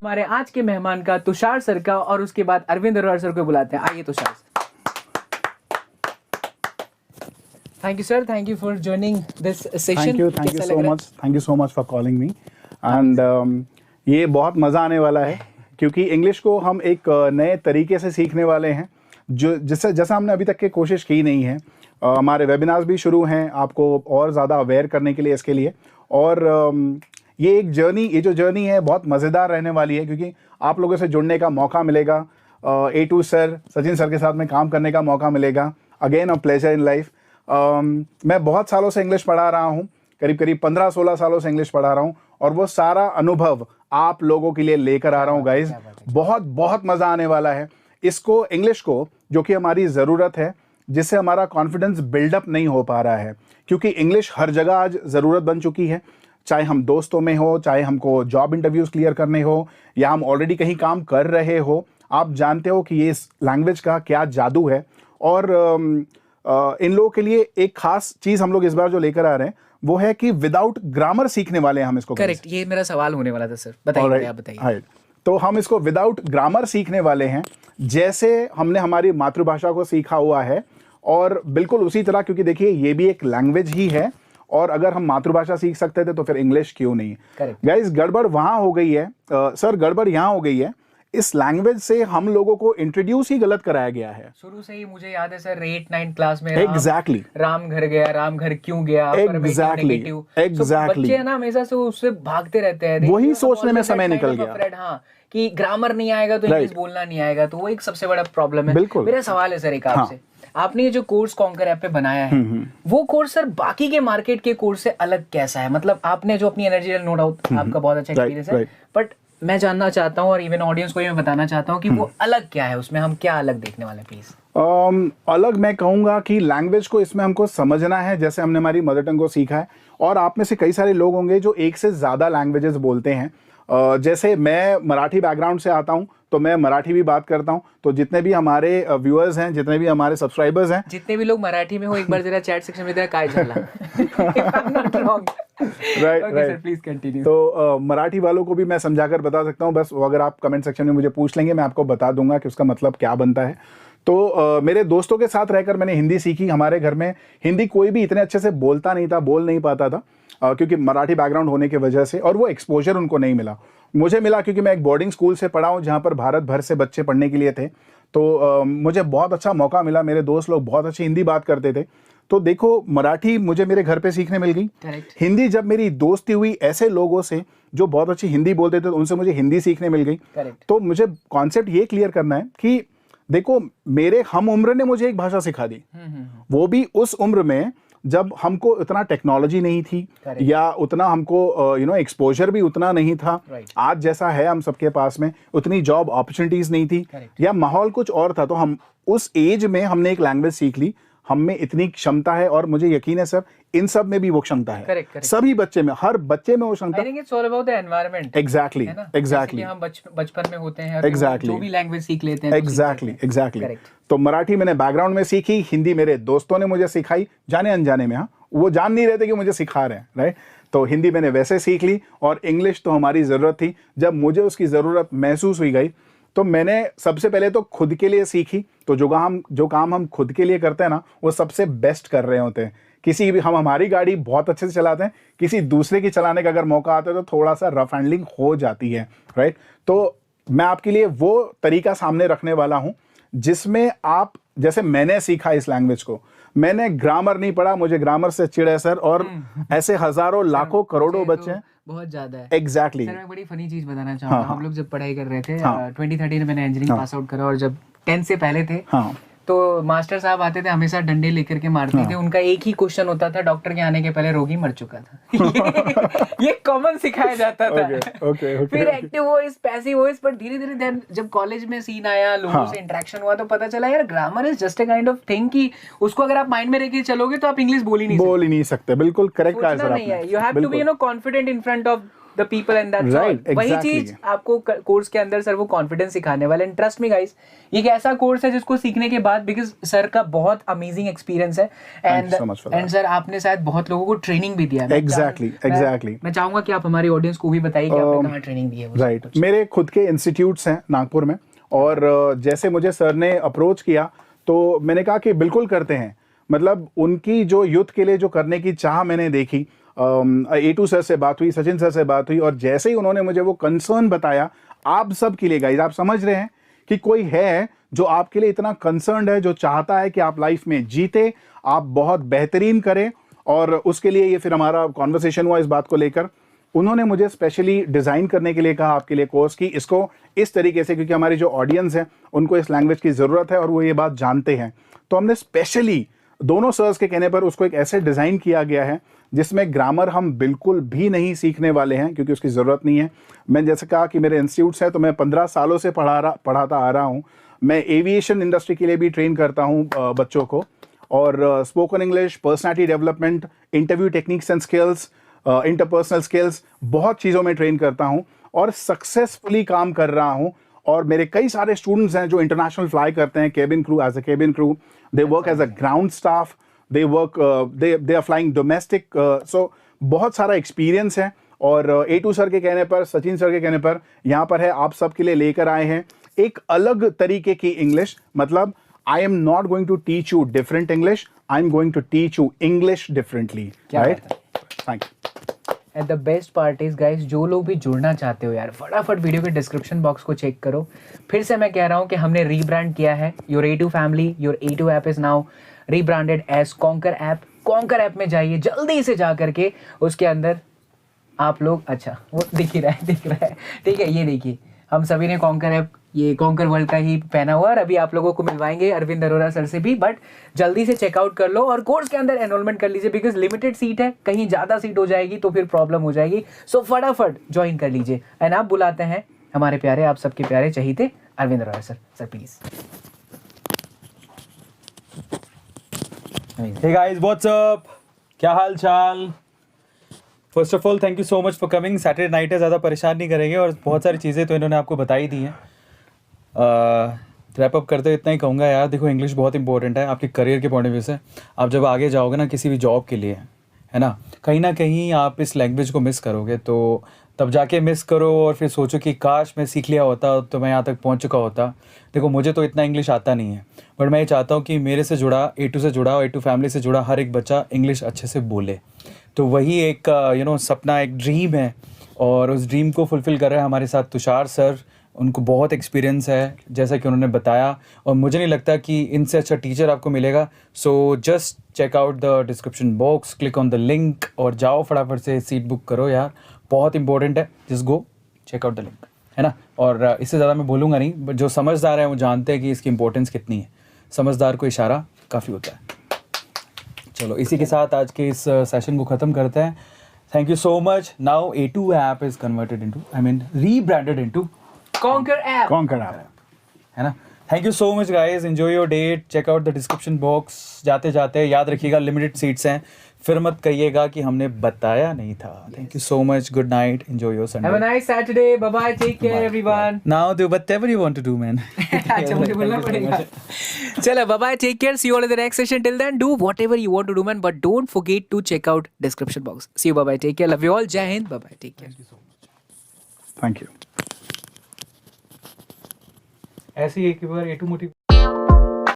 हमारे आज के मेहमान का तुषार सर का और उसके बाद अरविंद अरोड़ा सर को बुलाते हैं। आइए Tushar sir. Thank you sir, thank you for joining this session. Thank you so much for calling me and ये बहुत मज़ा आने वाला है क्योंकि इंग्लिश को हम एक नए तरीके से सीखने वाले हैं जो जैसा हमने अभी तक की कोशिश की नहीं है। हमारे वेबिनार्स भी शुरू हैं आपको और ज़्यादा अवेयर करने के लिए इसके लिए। और ये जो जर्नी है बहुत मज़ेदार रहने वाली है क्योंकि आप लोगों से जुड़ने का मौका मिलेगा। A2 सर, सचिन सर के साथ में काम करने का मौका मिलेगा। Again a pleasure in life. मैं बहुत सालों से इंग्लिश पढ़ा रहा हूँ, करीब 15-16 सालों से इंग्लिश पढ़ा रहा हूँ और वो सारा अनुभव आप लोगों के लिए लेकर आ रहा हूँ गाइज। बहुत मज़ा आने वाला है। इसको इंग्लिश को जो कि हमारी ज़रूरत है, जिससे हमारा कॉन्फिडेंस बिल्डअप नहीं हो पा रहा है क्योंकि इंग्लिश हर जगह आज ज़रूरत बन चुकी है। चाहे हम दोस्तों में हो, चाहे हमको जॉब इंटरव्यूज़ क्लियर करने हो या हम ऑलरेडी कहीं काम कर रहे हो, आप जानते हो कि ये इस लैंग्वेज का क्या जादू है। और इन लोगों के लिए एक खास चीज़ हम लोग इस बार जो लेकर आ रहे हैं वो है कि विदाउट ग्रामर सीखने वाले हैं हम इसको। करेक्ट, ये मेरा सवाल होने वाला था सर, बताइए आप बताइए। तो हम इसको विदाउट ग्रामर सीखने वाले हैं, जैसे हमने हमारी मातृभाषा को सीखा हुआ है और बिल्कुल उसी तरह, क्योंकि देखिए ये भी एक लैंग्वेज ही है और अगर हम मातृभाषा सीख सकते थे तो फिर इंग्लिश क्यों नहीं। गाइस गड़बड़ वहां हो गई है सर, गड़बड़ यहाँ हो गई है, इस लैंग्वेज से हम लोगों को इंट्रोड्यूस ही गलत कराया गया है। शुरू से ही मुझे याद है सर 8-9 क्लास में एग्जैक्टली राम घर गया, राम घर क्यों गया, एग्जैक्टली बच्चे ना हमेशा से उससे भागते रहते हैं, वही सोचने में समय निकल गया। हाँ कि ग्रामर नहीं आएगा तो इंग्लिश बोलना नहीं आएगा, तो वो एक सबसे बड़ा प्रॉब्लम है। बिल्कुल। मेरा सवाल है सर एक आपसे, आपने ये जो कोर्स कॉन्कर ऐप पे बनाया है वो कोर्स सर बाकी के मार्केट के कोर्स से अलग कैसा है? मतलब आपने जो अपनी एनर्जी, नो डाउट आपका बहुत अच्छा एक्सपीरियंस है, बट मैं जानना चाहता हूँ और इवन ऑडियंस को मैं बताना चाहता हूँ कि वो अलग क्या है, उसमें हम क्या अलग देखने वाले हैं प्लीज। अलग मैं कहूँगा कि लैंग्वेज को इसमें हमको समझना है जैसे हमने हमारी मदर टंग को सीखा है। और आप में से कई सारे लोग होंगे जो एक से ज़्यादा लैंग्वेजेस बोलते हैं। जैसे मैं मराठी बैकग्राउंड से आता हूँ तो मैं मराठी भी बात करता हूँ, तो जितने भी हमारे व्यूअर्स हैं, जितने भी हमारे सब्सक्राइबर्स हैं, जितने भी लोग मराठी में हो एक बार जरा चैट सेक्शन में जरा काय झाला। Right, please continue. तो मराठी वालों को भी मैं समझाकर बता सकता हूँ, बस अगर आप कमेंट सेक्शन में मुझे पूछ लेंगे मैं आपको बता दूंगा कि उसका मतलब क्या बनता है। तो मेरे दोस्तों के साथ रहकर मैंने हिंदी सीखी। हमारे घर में हिंदी कोई भी इतने अच्छे से बोलता नहीं था, बोल नहीं पाता था क्योंकि मराठी बैकग्राउंड होने की वजह से, और वो एक्सपोजर उनको नहीं मिला। मुझे मिला क्योंकि मैं एक बोर्डिंग स्कूल से पढ़ा हूँ जहाँ पर भारत भर से बच्चे पढ़ने के लिए थे। तो मुझे बहुत अच्छा मौका मिला, मेरे दोस्त लोग बहुत अच्छी हिंदी बात करते थे। तो देखो मराठी मुझे मेरे घर पे सीखने मिल गई। हिंदी जब मेरी दोस्ती हुई ऐसे लोगों से जो बहुत अच्छी हिंदी बोलते थे तो उनसे मुझे हिंदी सीखने मिल गई। तो मुझे कॉन्सेप्ट ये क्लियर करना है कि देखो मेरे हम उम्र ने मुझे एक भाषा सिखा दी, वो भी उस उम्र में जब हमको उतना टेक्नोलॉजी नहीं थी या उतना हमको एक्सपोजर भी उतना नहीं था। आज जैसा है हम सबके पास में उतनी जॉब अपॉर्चुनिटीज नहीं थी या माहौल कुछ और था, तो हम उस एज में हमने एक लैंग्वेज सीख ली। हम में इतनी क्षमता है और मुझे यकीन है सर इन सब में भी वो क्षमता है। सभी बच्चे में, हर बच्चे में वो क्षमता। I think it's all about the environment. Exactly हम बचपन में होते हैं, जो भी लैंग्वेज सीख लेते हैं। एग्जैक्टली। तो मराठी मैंने बैकग्राउंड में सीखी, हिंदी मेरे दोस्तों ने मुझे सिखाई जाने अनजाने में। हाँ, वो जान नहीं रहे थे कि मुझे सिखा रहे हैं, राइट। तो हिंदी मैंने वैसे सीख ली और इंग्लिश तो हमारी ज़रूरत थी। जब मुझे उसकी ज़रूरत महसूस हुई गई तो मैंने सबसे पहले तो खुद के लिए सीखी। तो जो काम हम खुद के लिए करते हैं ना, वो सबसे बेस्ट कर रहे होते हैं। किसी भी हमारी गाड़ी बहुत अच्छे से चलाते हैं, किसी दूसरे की चलाने का अगर मौका आता है तो थोड़ा सा रफ हैंडलिंग हो जाती है, राइट। तो मैं आपके लिए वो तरीका सामने रखने वाला हूँ जिसमें आप, जैसे मैंने सीखा इस लैंग्वेज को, मैंने ग्रामर नहीं पढ़ा, मुझे ग्रामर से चिढ़ है सर, और ऐसे हजारों लाखों करोड़ों बच्चे हैं। बहुत ज्यादा है। एग्जैक्टली। सर मैं बड़ी फनी चीज बताना चाहूंगा। हम लोग जब पढ़ाई कर रहे थे 2013 में मैंने इंजीनियरिंग पास आउट करा, और जब 10 से पहले थे तो मास्टर साहब आते थे, हमेशा डंडे लेकर के मारते थे। उनका एक ही क्वेश्चन होता था, डॉक्टर के आने के पहले रोगी मर चुका था। ये कॉमन सिखाया जाता था। फिर एक्टिव वॉइस, पैसिव वॉइस, पर धीरे धीरे जब कॉलेज में सीन आया, लोगों से इंटरेक्शन हुआ, तो पता चला यार grammar is just a kind of thing कि उसको अगर आप माइंड में रख के चलोगे तो आप इंग्लिश बोल ही नहीं सकते। बिल्कुल करेक्ट आंसर आपने। You have to be confident in front of the people and that's all. वही चीज आपको कोर्स के अंदर सर वो कॉन्फिडेंस सिखाने वाले। एंड ट्रस्ट मी गाइस, ये एक ऐसा कोर्स है जिसको सीखने के बाद, बिकॉज सर का बहुत अमेजिंग एक्सपीरियंस है एंड सर आपने शायद बहुत लोगों को ट्रेनिंग भी दिया है। एग्जैक्टली मैं चाहूंगा कि आप हमारी ऑडियंस को भी बताइए कि आपने कहाँ ट्रेनिंग दी है। राइट, मेरे खुद के इंस्टीट्यूट्स हैं नागपुर में, और जैसे मुझे सर ने अप्रोच किया तो मैंने कहा कि बिल्कुल करते हैं। मतलब उनकी जो यूथ के लिए जो करने की चाह मैंने देखी, A2 सर से बात हुई, सचिन सर से बात हुई, और जैसे ही उन्होंने मुझे वो कंसर्न बताया, आप सब के लिए गाइस, आप समझ रहे हैं कि कोई है जो आपके लिए इतना कंसर्न्ड है, जो चाहता है कि आप लाइफ में जीते, आप बहुत बेहतरीन करें, और उसके लिए ये फिर हमारा कॉन्वर्सेशन हुआ इस बात को लेकर। उन्होंने मुझे स्पेशली डिज़ाइन करने के लिए कहा आपके लिए कोर्स की, इसको इस तरीके से, क्योंकि हमारी जो ऑडियंस है उनको इस लैंग्वेज की ज़रूरत है और वो ये बात जानते हैं। तो हमने स्पेशली दोनों सर्स के कहने पर उसको एक ऐसे डिज़ाइन किया गया है जिसमें ग्रामर हम बिल्कुल भी नहीं सीखने वाले हैं, क्योंकि उसकी ज़रूरत नहीं है। मैंने जैसे कहा कि मेरे इंस्टीट्यूट्स हैं, तो मैं 15 सालों से पढ़ाता आ रहा हूँ। मैं एविएशन इंडस्ट्री के लिए भी ट्रेन करता हूँ बच्चों को, और spoken English, personality development, interview techniques and skills, interpersonal skills, बहुत चीज़ों में ट्रेन करता हूँ और सक्सेसफुली काम कर रहा हूँ। और मेरे कई सारे स्टूडेंट्स हैं जो इंटरनेशनल फ्लाई करते हैं, cabin crew, as a cabin crew, they work as a ground staff, they are flying domestic. So बहुत सारा एक्सपीरियंस है, और A2 सर के कहने पर, सचिन सर के कहने पर यहाँ पर है, आप सब के लिए लेकर आए हैं एक अलग तरीके की इंग्लिश। मतलब I am not going to teach you different English, I'm going to teach you English differently, right? Thank you. And the best part is guys, जो लोग भी जुड़ना चाहते हो यार, फटाफट वीडियो के डिस्क्रिप्शन बॉक्स को चेक करो। फिर से मैं कह रहा हूँ कि हमने रीब्रांड किया है your A2 family. Your A2 app is now rebranded as Conquer app. Conquer app में जाइए जल्दी से जा करके, उसके अंदर आप लोग, अच्छा वो दिख ही रहा है, ठीक है, ये देखिए हम सभी ने कॉन्कर ऐप, ये कॉन्कर वर्ल्ड का ही पहना हुआ, और अभी आप लोगों को मिलवाएंगे अरविंद अरोरा सर से भी। बट जल्दी से चेकआउट कर लो और कोर्स के अंदर एनरोलमेंट कर लीजिए, बिकॉज लिमिटेड सीट है, कहीं ज़्यादा सीट हो जाएगी तो फिर प्रॉब्लम हो जाएगी। सो फटाफट ज्वाइन कर लीजिए। एंड आप बुलाते हैं हमारे प्यारे, आप सबके प्यारे चहीते Arvind Arora sir. Sir please. Hey guys, what's up? क्या हाल चाल? First of all thank you so much for coming. Saturday night है, ज़्यादा परेशान नहीं करेंगे, और बहुत सारी चीज़ें तो इन्होंने आपको बता ही दी हैं। रैप अप करते हुए इतना ही कहूँगा यार, देखो इंग्लिश बहुत इंपॉर्टेंट है आपके करियर के पॉइंट ऑफ व्यू से। आप जब आगे जाओगे ना किसी भी जॉब के लिए, है ना कहीं आप इस लैंग्वेज को मिस करोगे, तो तब जाके मिस करो और फिर सोचो कि काश मैं सीख लिया होता तो मैं यहाँ तक पहुँच चुका होता। देखो मुझे तो इतना इंग्लिश आता नहीं है, बट मैं ये चाहता हूँ कि मेरे से जुड़ा, A2 से जुड़ा, A2 फैमिली से जुड़ा हर एक बच्चा इंग्लिश अच्छे से बोले। तो वही एक सपना, एक ड्रीम है, और उस ड्रीम को फुलफ़िल कर रहे हैं हमारे साथ तुषार सर। उनको बहुत एक्सपीरियंस है जैसा कि उन्होंने बताया, और मुझे नहीं लगता कि इनसे अच्छा टीचर आपको मिलेगा। So just check out the description box, click on the link और जाओ फटाफट से सीट बुक करो यार, बहुत इंपॉर्टेंट है। Just go check out the link, है ना। और इससे ज़्यादा मैं बोलूँगा नहीं, बट जो समझदार है वो जानते हैं कि इसकी इंपॉर्टेंस कितनी है। समझदार को इशारा काफ़ी होता है। चलो इसी के साथ आज के इस सेशन को ख़त्म करते हैं। Thank you so much. Now A2 app is converted into, rebranded into Conquer app, है ना। Thank you so much guys, enjoy your date, check out the description box. जाते जाते याद रखिएगा लिमिटेड सीट्स हैं, फिर मत कहिएगा कि हमने बताया नहीं था। Thank you so much, good night, enjoy your Sunday, have a nice Saturday, bye bye, take care everyone. Now do whatever you want to do man. अच्छा मुझे बोलना पड़ेगा। चलो bye bye, take care, see you all in the next session. Till then do whatever you want to do man, but don't forget to check out description box. See you, bye bye, take care, love you all, जय हिंद, bye bye, take care. Thank you. ऐसे ही एक बार A2 motive